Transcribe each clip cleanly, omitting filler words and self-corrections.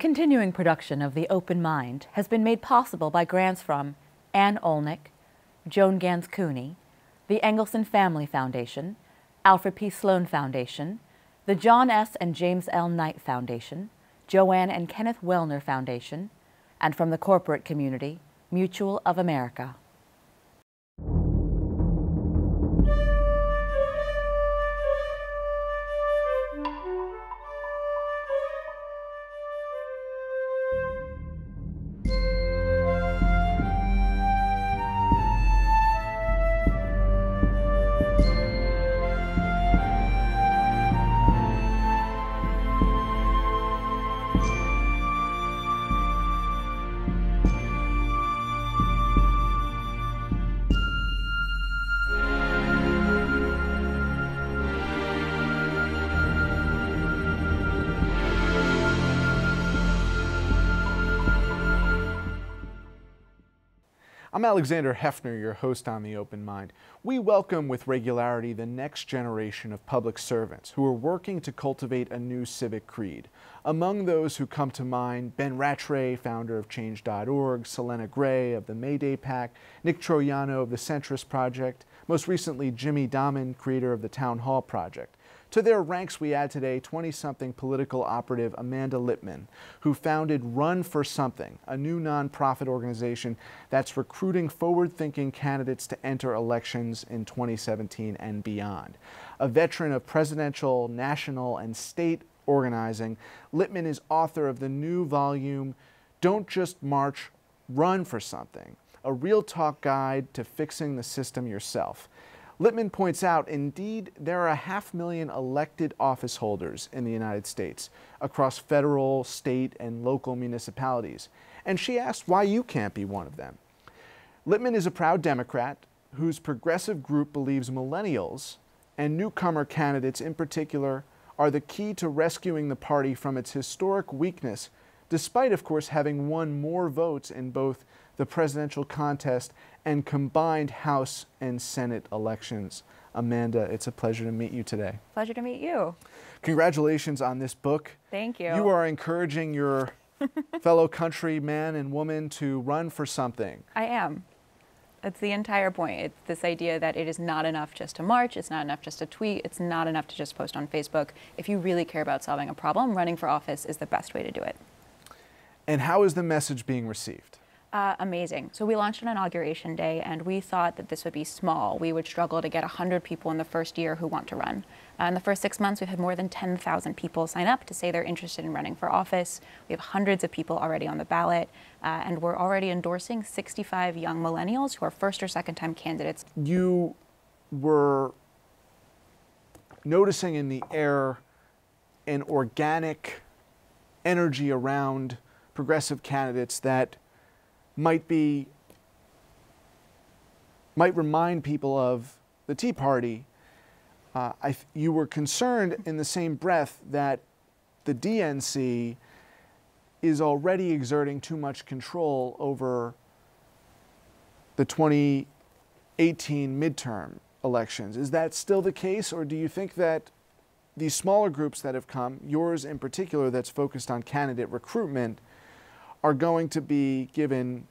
continuing production of The Open Mind has been made possible by grants from Ann Olnick, Joan Gans Cooney, the Engelson Family Foundation, Alfred P. Sloan Foundation, the John S. and James L. Knight Foundation, Joanne and Kenneth Wellner Foundation, and from the corporate community, Mutual of America. I'm Alexander Heffner, your host on The Open Mind. We welcome with regularity the next generation of public servants who are working to cultivate a new civic creed. Among those who come to mind, Ben Rattray, founder of Change.org, Selena Gray of the Mayday PAC, Nick Troiano of the Centrist Project, most recently Jimmy Dahman, creator of the Town Hall Project. To their ranks we add today 20-something political operative Amanda Litman, who founded Run for Something, a new nonprofit organization that's recruiting forward-thinking candidates to enter elections in 2017 and beyond. A veteran of presidential, national, and state organizing, Litman is author of the new volume, Don't Just March, Run for Something, a real talk guide to fixing the system yourself. Litman points out, indeed, there are 500,000 elected office holders in the United States across federal, state, and local municipalities. And she asked why you can't be one of them. Litman is a proud Democrat whose progressive group believes millennials and newcomer candidates in particular are the key to rescuing the party from its historic weakness, despite, of course, having won more votes in both the presidential contest and combined House and Senate elections. Amanda, it's a pleasure to meet you today. Pleasure to meet you. Congratulations on this book. Thank you. You are encouraging your fellow countryman and woman to run for something. I am. That's the entire point. It's this idea that it is not enough just to march, it's not enough just to tweet, it's not enough to just post on Facebook. If you really care about solving a problem, running for office is the best way to do it. And how is the message being received? Amazing. So we launched on Inauguration Day, and we thought that this would be small. We would struggle to get 100 people in the first year who want to run. In the first 6 months, we've had more than 10,000 people sign up to say they're interested in running for office. We have hundreds of people already on the ballot, and we're already endorsing 65 young millennials who are first or second time candidates. You were noticing in the air an organic energy around progressive candidates that might remind people of the Tea Party. You were concerned in the same breath that the DNC is already exerting too much control over the 2018 midterm elections. Is that still the case, or do you think that these smaller groups that have come, yours in particular that's focused on candidate recruitment, are going to be given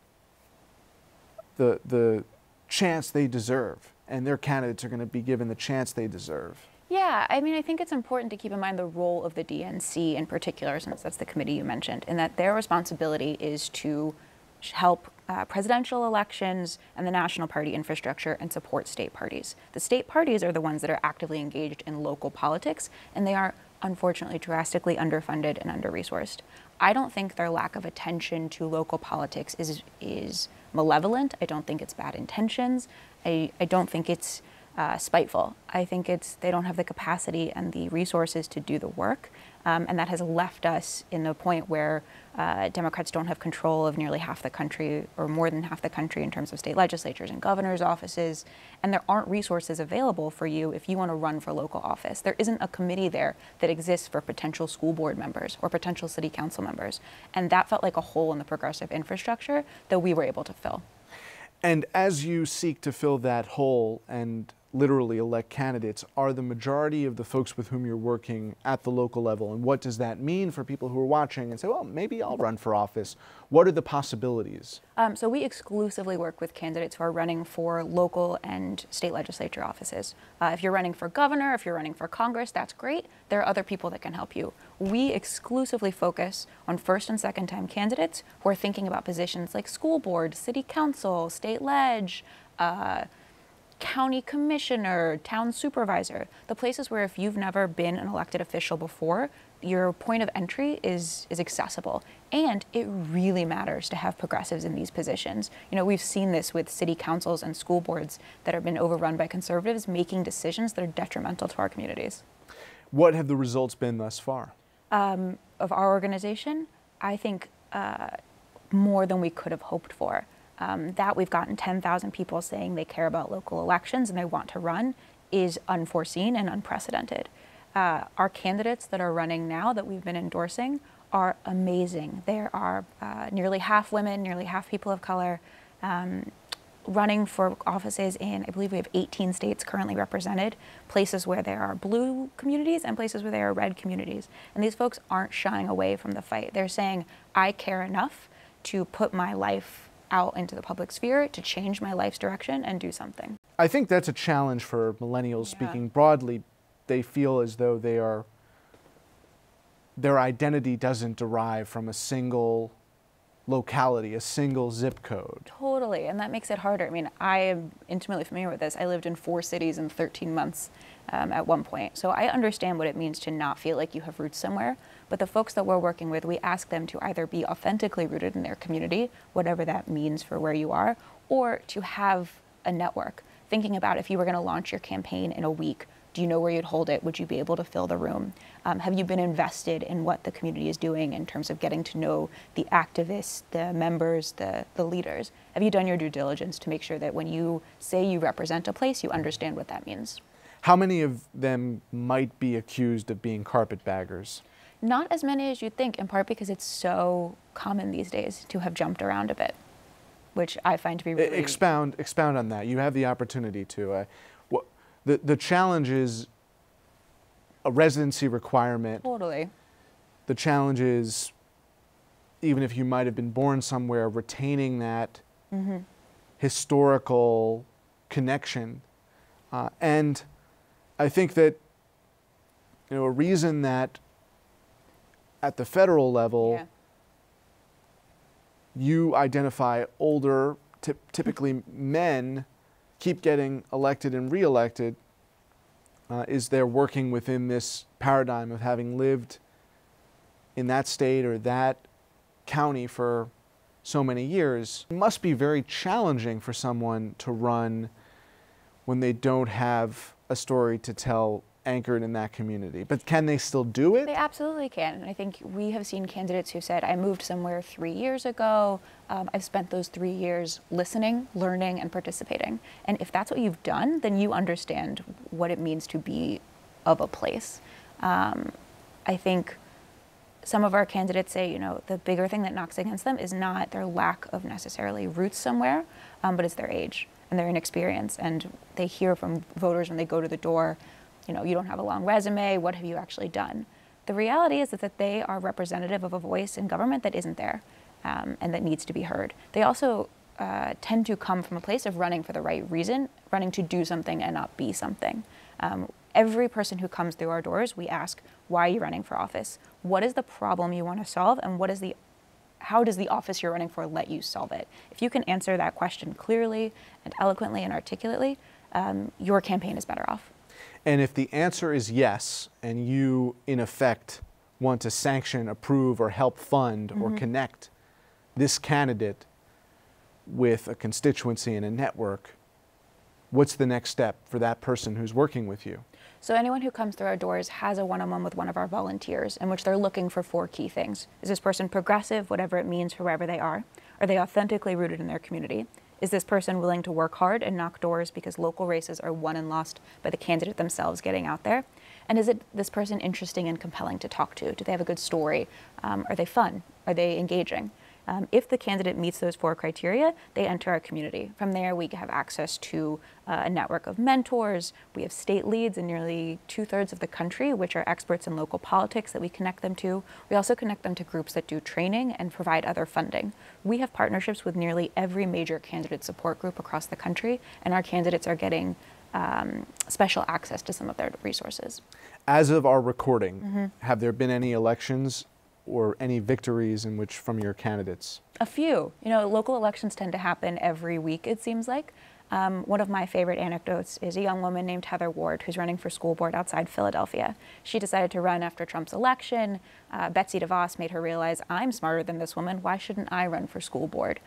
the chance they deserve, and their candidates are going to be given the chance they deserve? Yeah, I mean, I think it's important to keep in mind the role of the DNC in particular, since that's the committee you mentioned, and that their responsibility is to help presidential elections and the national party infrastructure and support state parties. The state parties are the ones that are actively engaged in local politics, and they are unfortunately drastically underfunded and under-resourced. I don't think their lack of attention to local politics is malevolent. I don't think it's bad intentions. I don't think it's spiteful. I think they don't have the capacity and the resources to do the work. And that has left us in a point where Democrats don't have control of nearly half the country, or more than half the country, in terms of state legislatures and governor's offices. And there aren't resources available for you if you want to run for local office. There isn't a committee there that exists for potential school board members or potential city council members. And that felt like a hole in the progressive infrastructure that we were able to fill. And as you seek to fill that hole and literally elect candidates are the majority of the folks with whom you're working at the local level? And what does that mean for people who are watching and say, well, maybe I'll run for office? What are the possibilities? So we exclusively work with candidates who are running for local and state legislature offices. If you're running for governor, if you're running for Congress, that's great. There are other people that can help you. We exclusively focus on first and second time candidates who are thinking about positions like school board, city council, state ledge, county commissioner, town supervisor, the places where if you've never been an elected official before, your point of entry is accessible. And it really matters to have progressives in these positions. You know, we've seen this with city councils and school boards that have been overrun by conservatives making decisions that are detrimental to our communities. What have the results been thus far? Of our organization, I think more than we could have hoped for. That we've gotten 10,000 people saying they care about local elections and they want to run is unforeseen and unprecedented. Our candidates that are running now that we've been endorsing are amazing. There are nearly half women, nearly half people of color, running for offices in, I believe we have 18 states currently represented, places where there are blue communities and places where there are red communities. And these folks aren't shying away from the fight. They're saying, I care enough to put my life out into the public sphere, to change my life's direction and do something. I think that's a challenge for millennials, speaking broadly. They feel as though their identity doesn't derive from a single locality, a single zip code. Totally, and that makes it harder. I mean, I am intimately familiar with this. I lived in 4 cities in 13 months at one point. So I understand what it means to not feel like you have roots somewhere. But the folks that we're working with, we ask them to either be authentically rooted in their community, whatever that means for where you are, or to have a network. Thinking about if you were going to launch your campaign in a week, do you know where you'd hold it? Would you be able to fill the room? Have you been invested in what the community is doing in terms of getting to know the activists, the members, the leaders? Have you done your due diligence to make sure that when you say you represent a place, you understand what that means? How many of them might be accused of being carpetbaggers? Not as many as you'd think, in part because it's so common these days to have jumped around a bit, which I find to be really... Expound on that. You have the opportunity to. The challenge is a residency requirement. Totally. The challenge is, even if you might have been born somewhere, retaining that historical connection. And I think that, you know, a reason that at the federal level, you identify older, typically men, keep getting elected and reelected, is they're working within this paradigm of having lived in that state or that county for so many years. It must be very challenging for someone to run when they don't have a story to tell anchored in that community. But can they still do it? They absolutely can. And I think we have seen candidates who said, I moved somewhere 3 years ago. I've spent those 3 years listening, learning, and participating. And if that's what you've done, then you understand what it means to be of a place. I think some of our candidates say, you know, the bigger thing that knocks against them is not their lack of necessarily roots somewhere, but it's their age and their inexperience. And they hear from voters when they go to the door, you know, you don't have a long resume, what have you actually done? The reality is that they are representative of a voice in government that isn't there and that needs to be heard. They also tend to come from a place of running for the right reason, running to do something and not be something. Every person who comes through our doors, we ask, why are you running for office? What is the problem you want to solve, and how does the office you're running for let you solve it? If you can answer that question clearly and eloquently and articulately, your campaign is better off. And if the answer is yes, and you, in effect, want to sanction, approve, or help fund or connect this candidate with a constituency and a network, what's the next step for that person who's working with you? So anyone who comes through our doors has a one-on-one with one of our volunteers in which they're looking for 4 key things. Is this person progressive, whatever it means for wherever they are? Are they authentically rooted in their community? Is this person willing to work hard and knock doors because local races are won and lost by the candidate themselves getting out there? And is this person interesting and compelling to talk to? Do they have a good story? Are they fun? Are they engaging? If the candidate meets those 4 criteria, they enter our community. From there, we have access to a network of mentors. We have state leads in nearly 2/3 of the country, which are experts in local politics that we connect them to. We also connect them to groups that do training and provide other funding. We have partnerships with nearly every major candidate support group across the country, and our candidates are getting special access to some of their resources. As of our recording, have there been any elections or any victories in which from your candidates? A few. You know, local elections tend to happen every week, it seems like. One of my favorite anecdotes is a young woman named Heather Ward who's running for school board outside Philadelphia. She decided to run after Trump's election. Betsy DeVos made her realize, I'm smarter than this woman, why shouldn't I run for school board?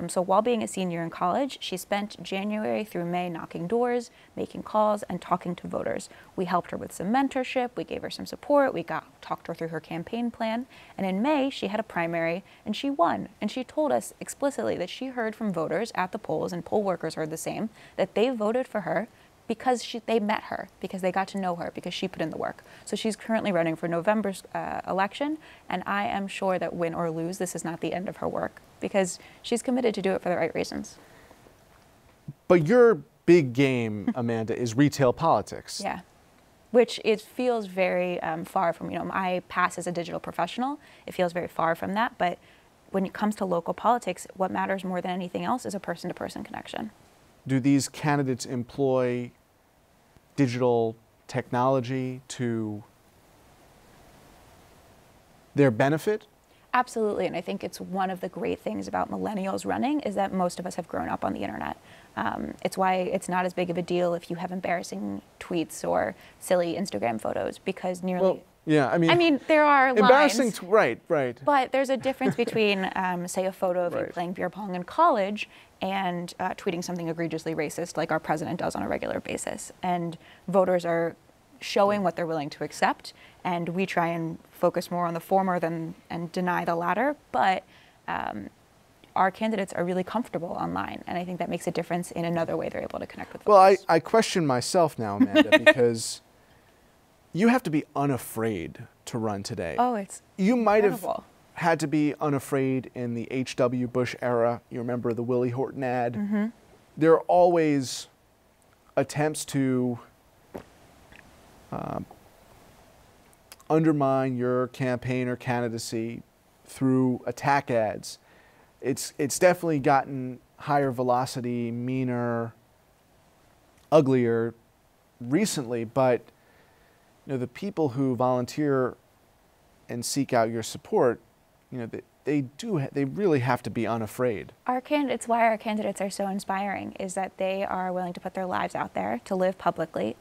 So while being a senior in college, she spent January through May knocking doors, making calls, and talking to voters. We helped her with some mentorship, we gave her some support, we talked her through her campaign plan, and in May she had a primary and she won. And she told us explicitly that she heard from voters at the polls, and poll workers heard the same, that they voted for her because they met her, because they got to know her, because she put in the work. So she's currently running for November's election, and I am sure that win or lose, this is not the end of her work, because she's committed to do it for the right reasons. But your big game, Amanda, is retail politics. Yeah, which it feels very far from, you know, my past as a digital professional, it feels very far from that, but when it comes to local politics, what matters more than anything else is a person-to-person connection. Do these candidates employ digital technology to their benefit? Absolutely, and I think it's one of the great things about millennials running is that most of us have grown up on the internet. It's why it's not as big of a deal if you have embarrassing tweets or silly Instagram photos, because nearly... Well, yeah, I mean there are embarrassing, lines, right. But there's a difference between, say, a photo of you Right. playing beer pong in college and tweeting something egregiously racist like our president does on a regular basis. And voters are showing what they're willing to accept, and we try and focus more on the former and deny the latter. But our candidates are really comfortable online, and I think that makes a difference in another way they're able to connect with voters. Well, I question myself now, Amanda, because you have to be unafraid to run today. Oh, it's You might have incredible. had to be unafraid in the H.W. Bush era. You remember the Willie Horton ad? There are always attempts to undermine your campaign or candidacy through attack ads. It's definitely gotten higher velocity, meaner, uglier recently, but you know, the people who volunteer and seek out your support, you know, they really have to be unafraid. It's why our candidates are so inspiring, is that they are willing to put their lives out there to live publicly.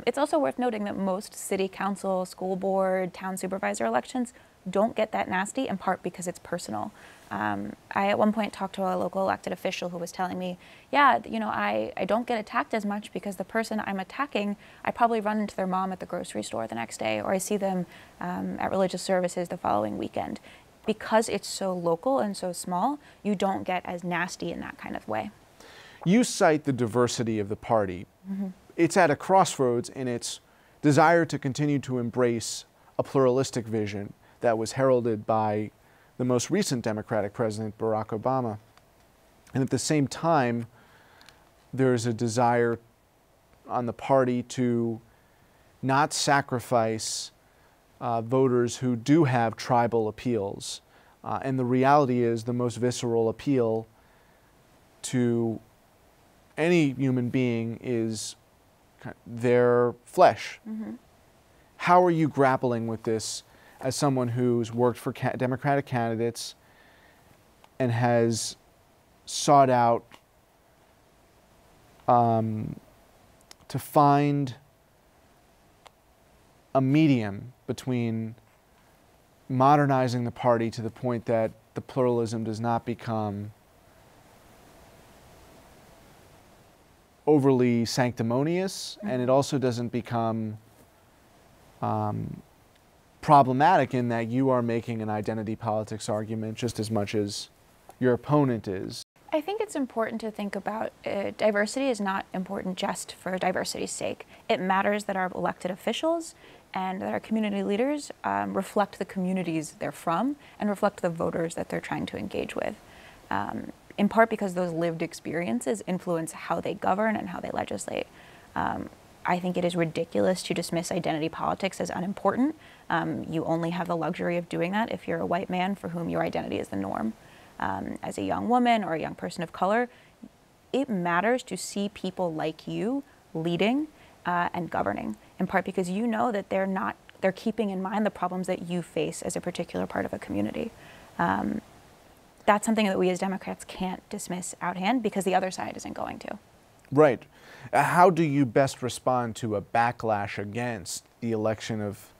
It's also worth noting that most city council, school board, town supervisor elections don't get that nasty, in part because it's personal. I at one point talked to a local elected official who was telling me, yeah, you know, I don't get attacked as much because the person I'm attacking, I probably run into their mom at the grocery store the next day, or I see them at religious services the following weekend. Because it's so local and so small, you don't get as nasty in that kind of way. You cite the diversity of the party. It's at a crossroads in its desire to continue to embrace a pluralistic vision that was heralded by the most recent Democratic president, Barack Obama. And at the same time, there's a desire on the party to not sacrifice voters who do have tribal appeals. And the reality is the most visceral appeal to any human being is their flesh. How are you grappling with this as someone who's worked for Democratic candidates and has sought out to find a medium between modernizing the party to the point that the pluralism does not become overly sanctimonious, and it also doesn't become problematic in that you are making an identity politics argument just as much as your opponent is? I think it's important to think about diversity is not important just for diversity's sake. It matters that our elected officials and that our community leaders reflect the communities they're from and reflect the voters that they're trying to engage with. In part because those lived experiences influence how they govern and how they legislate. I think it is ridiculous to dismiss identity politics as unimportant. You only have the luxury of doing that if you're a white man for whom your identity is the norm. As a young woman or a young person of color, it matters to see people like you leading and governing, in part because you know that they're keeping in mind the problems that you face as a particular part of a community. That's something that we as Democrats can't dismiss out hand because the other side isn't going to. Right. How do you best respond to a backlash against the election of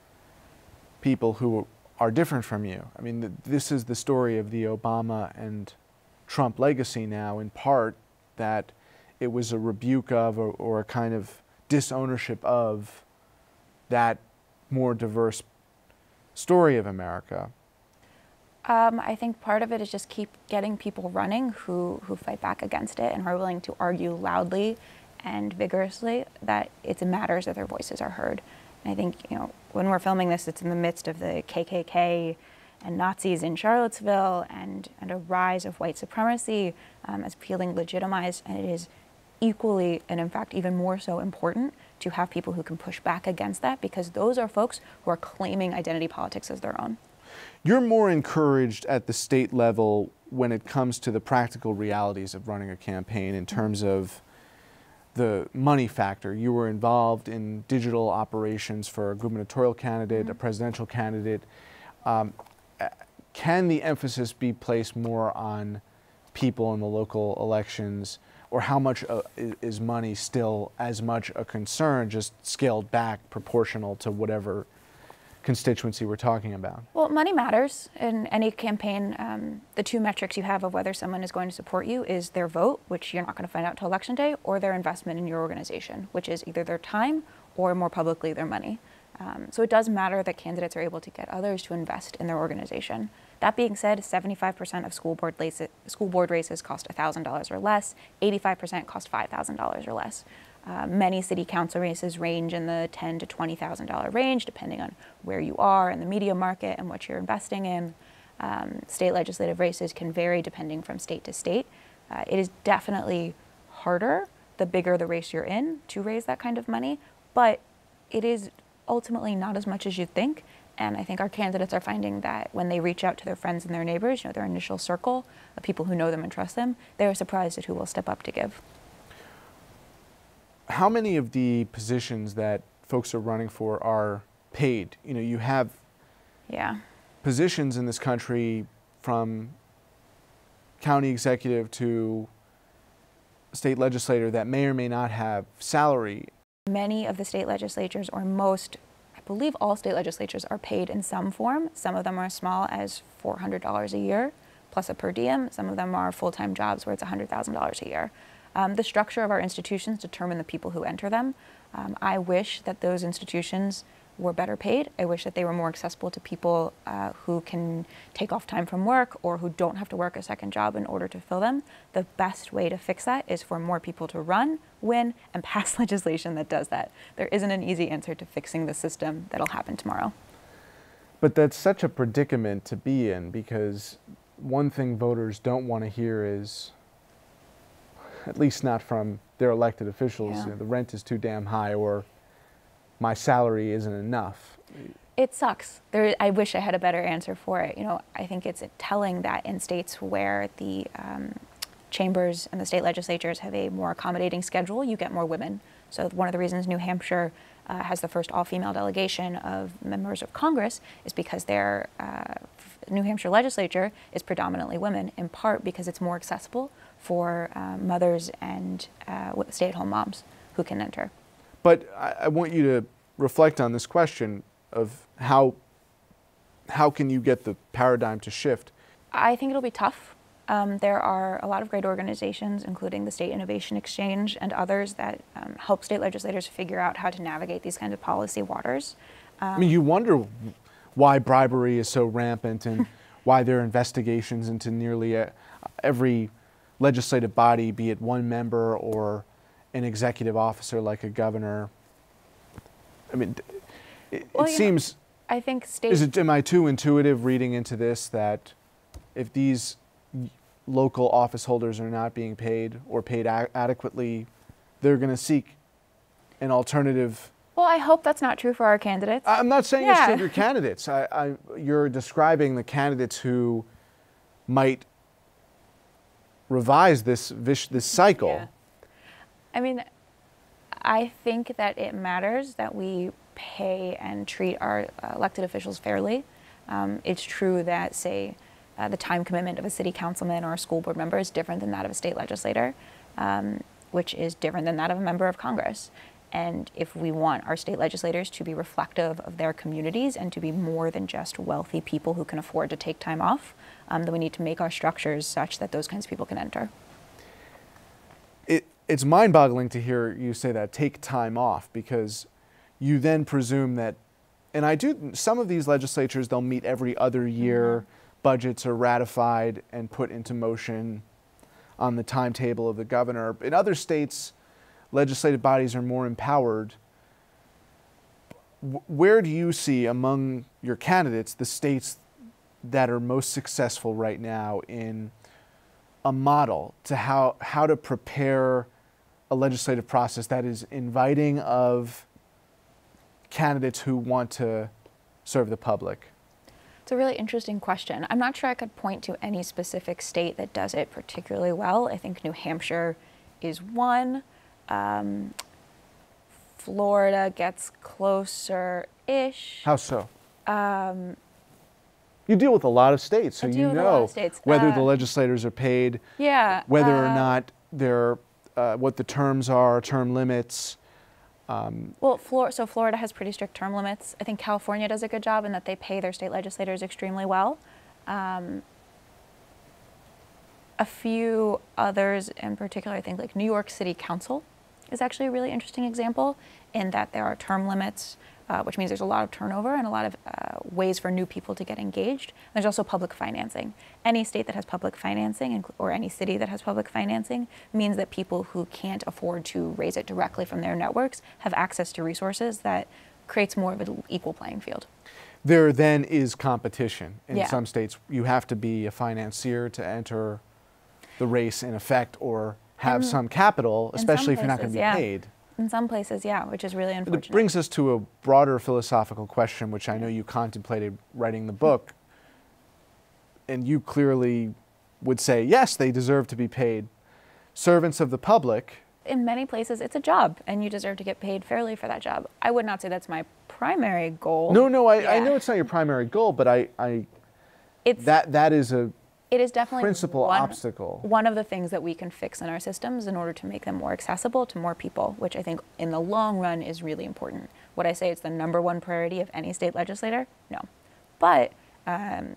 people who are different from you? I mean, this is the story of the Obama and Trump legacy now, in part that it was a rebuke of or a kind of disownership of that more diverse story of America. I think part of it is just keep getting people running who fight back against it and who are willing to argue loudly and vigorously that it matters that their voices are heard. And I think, when we're filming this, it's in the midst of the KKK and Nazis in Charlottesville and a rise of white supremacy as feeling legitimized. And it is equally, and in fact even more so, important to have people who can push back against that, because those are folks who are claiming identity politics as their own. You're more encouraged at the state level when it comes to the practical realities of running a campaign in terms of the money factor. You were involved in digital operations for a gubernatorial candidate, a presidential candidate. Can the emphasis be placed more on people in the local elections, or how much is money still as much a concern, just scaled back proportional to whatever constituency we're talking about? Well, money matters in any campaign. The two metrics you have of whether someone is going to support you is their vote, which you're not going to find out till Election Day, or their investment in your organization, which is either their time or more publicly their money. So it does matter that candidates are able to get others to invest in their organization. That being said, 75% of school board races cost $1,000 or less, 85% cost $5,000 or less. Many city council races range in the $10,000 to $20,000 range, depending on where you are in the media market and what you're investing in. State legislative races can vary depending from state to state. It is definitely harder, the bigger the race you're in, to raise that kind of money, but it is ultimately not as much as you'd think. And I think our candidates are finding that when they reach out to their friends and their neighbors, their initial circle of people who know them and trust them, they're surprised at who will step up to give. How many of the positions that folks are running for are paid? You have positions in this country from county executive to state legislator that may or may not have salary. Many of the state legislatures, or most, I believe all state legislatures, are paid in some form. Some of them are as small as $400 a year, plus a per diem. Some of them are full-time jobs where it's $100,000 a year. The structure of our institutions determine the people who enter them. I wish that those institutions were better paid. I wish that they were more accessible to people who can take off time from work or who don't have to work a second job in order to fill them. The best way to fix that is for more people to run, win, and pass legislation that does that. There isn't an easy answer to fixing the system that'll happen tomorrow. But that's such a predicament to be in, because one thing voters don't want to hear is, at least not from their elected officials, the rent is too damn high, or my salary isn't enough. It sucks. I wish I had a better answer for it. I think it's telling that in states where the chambers and the state legislatures have a more accommodating schedule, you get more women. So one of the reasons New Hampshire has the first all-female delegation of members of Congress is because their New Hampshire legislature is predominantly women, in part because it's more accessible for mothers and stay-at-home moms who can enter. But I want you to reflect on this question of how can you get the paradigm to shift? I think it'll be tough. There are a lot of great organizations, including the State Innovation Exchange and others, that help state legislators figure out how to navigate these kinds of policy waters. I mean, you wonder why bribery is so rampant and why there are investigations into nearly every legislative body, be it one member or an executive officer like a governor. I mean, It seems, I think state... am I too intuitive reading into this that if these local office holders are not being paid or paid adequately, they're going to seek an alternative? Well, I hope that's not true for our candidates. I'm not saying it's true for your candidates. You're describing the candidates who might revise this cycle. Yeah. I mean, I think that it matters that we pay and treat our elected officials fairly. It's true that, say, the time commitment of a city councilman or a school board member is different than that of a state legislator, which is different than that of a member of Congress. And if we want our state legislators to be reflective of their communities and to be more than just wealthy people who can afford to take time off, then we need to make our structures such that those kinds of people can enter. It's mind-boggling to hear you say that, take time off, because you then presume that, and some of these legislatures, they'll meet every other year, budgets are ratified and put into motion on the timetable of the governor. In other states, legislative bodies are more empowered. Where do you see among your candidates the states that are most successful right now in a model to how to prepare a legislative process that is inviting of candidates who want to serve the public? It's a really interesting question. I'm not sure I could point to any specific state that does it particularly well. I think New Hampshire is one. Florida gets closer-ish. How so? You deal with a lot of states, so you know whether the legislators are paid, whether or not they're, what the terms are, term limits. Well, Florida has pretty strict term limits. I think California does a good job in that they pay their state legislators extremely well. A few others in particular, I think like New York City Council is actually a really interesting example in that there are term limits, which means there's a lot of turnover and a lot of ways for new people to get engaged. And there's also public financing. Any state that has public financing or any city that has public financing means that people who can't afford to raise it directly from their networks have access to resources that creates more of an equal playing field. There then is competition. In some states, you have to be a financier to enter the race in effect or have some capital, especially if you're not going to be paid. In some places, yeah, which is really unfortunate. It brings us to a broader philosophical question, which I know you contemplated writing the book. And you clearly would say, yes, they deserve to be paid. Servants of the public. In many places, it's a job, and you deserve to get paid fairly for that job. I would not say that's my primary goal. No, I know it's not your primary goal, but that is a It is definitely principal obstacle. One of the things that we can fix in our systems in order to make them more accessible to more people, which I think in the long run is really important. Would I say it's the #1 priority of any state legislator? No. But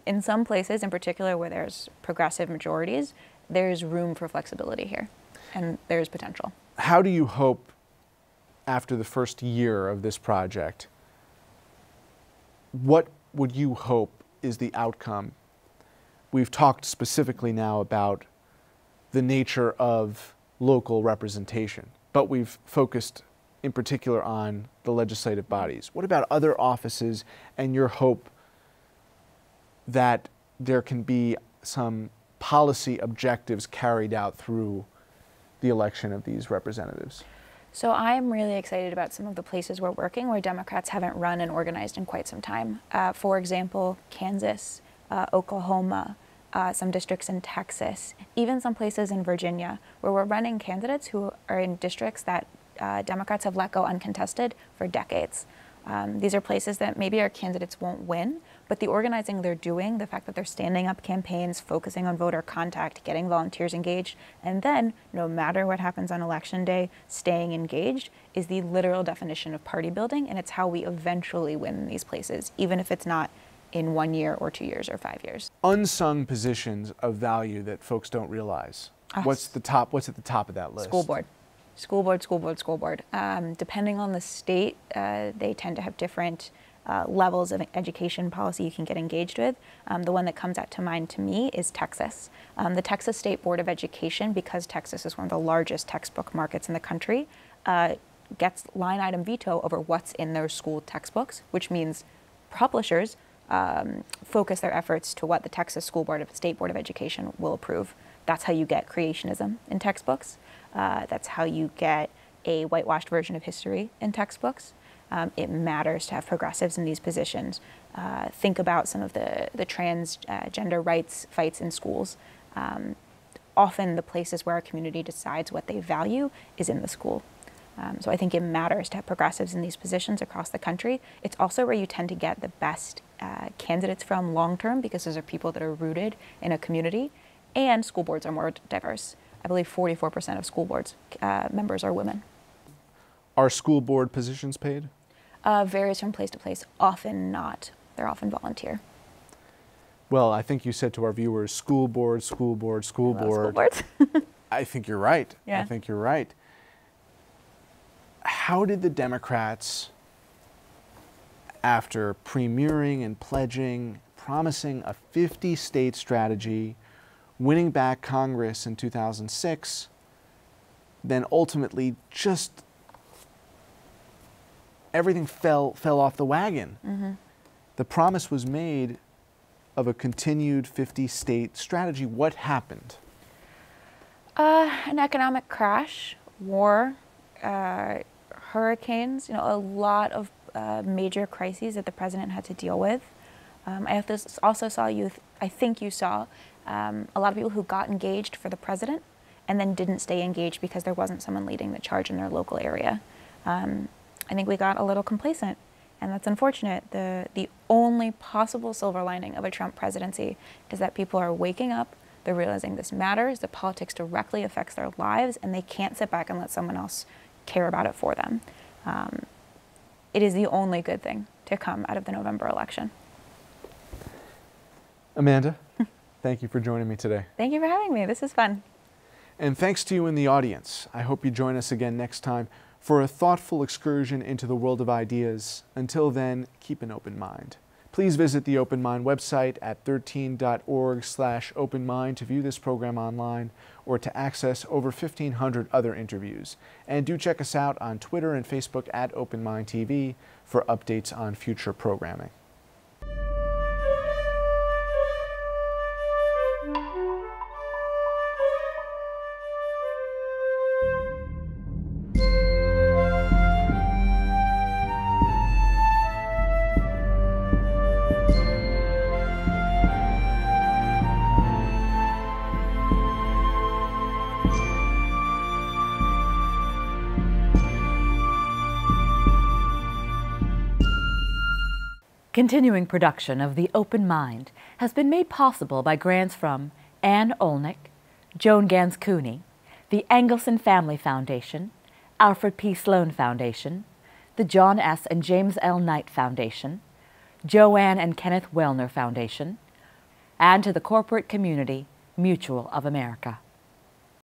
in some places, in particular where there's progressive majorities, there's room for flexibility here, and there's potential. How do you hope, after the first year of this project, what would you hope is the outcome? We've talked specifically now about the nature of local representation, but we've focused in particular on the legislative bodies. What about other offices and your hope that there can be some policy objectives carried out through the election of these representatives? So I'm really excited about some of the places we're working where Democrats haven't run and organized in quite some time. For example, Kansas, Oklahoma, some districts in Texas, even some places in Virginia, where we're running candidates who are in districts that Democrats have let go uncontested for decades. These are places that maybe our candidates won't win, but the organizing they're doing, the fact that they're standing up campaigns, focusing on voter contact, getting volunteers engaged, and then, no matter what happens on election day, staying engaged, is the literal definition of party building, and it's how we eventually win these places, even if it's not in 1 year or 2 years or 5 years. Unsung positions of value that folks don't realize. What's at the top of that list? School board. School board, school board, school board. Depending on the state, they tend to have different levels of education policy you can get engaged with. The one that comes to mind to me is Texas. The Texas State Board of Education, because Texas is one of the largest textbook markets in the country, gets line item veto over what's in their school textbooks, which means publishers focus their efforts to what the Texas State Board of Education will approve. That's how you get creationism in textbooks. That's how you get a whitewashed version of history in textbooks. It matters to have progressives in these positions. Think about some of the transgender rights fights in schools. Often the places where our community decides what they value is in the school. So I think it matters to have progressives in these positions across the country. It's also where you tend to get the best candidates from long-term, because those are people that are rooted in a community, and school boards are more diverse. I believe 44% of school boards members are women. Are school board positions paid? Varies from place to place, often not. They're often volunteer. Well, I think you said to our viewers, school board, school board, school board. School boards. I think you're right. Yeah. I think you're right. How did the Democrats, after premiering and pledging, promising a 50-state strategy, winning back Congress in 2006, then ultimately just everything fell off the wagon? Mm-hmm. The promise was made of a continued 50-state strategy. What happened? An economic crash, war, hurricanes, a lot of major crises that the president had to deal with. I also saw I think you saw a lot of people who got engaged for the president and then didn't stay engaged because there wasn't someone leading the charge in their local area. I think we got a little complacent, and that's unfortunate. The only possible silver lining of a Trump presidency is that people are waking up, they're realizing this matters, that politics directly affects their lives, and they can't sit back and let someone else care about it for them. It is the only good thing to come out of the November election. Amanda, thank you for joining me today. Thank you for having me. This is fun. And thanks to you in the audience. I hope you join us again next time for a thoughtful excursion into the world of ideas. Until then, keep an open mind. Please visit the Open Mind website at 13.org/openmind to view this program online or to access over 1,500 other interviews. And do check us out on Twitter and Facebook at Open Mind TV for updates on future programming. Continuing production of The Open Mind has been made possible by grants from Ann Olnick, Joan Gans Cooney, the Engelson Family Foundation, Alfred P. Sloan Foundation, the John S. and James L. Knight Foundation, Joanne and Kenneth Wellner Foundation, and to the corporate community Mutual of America.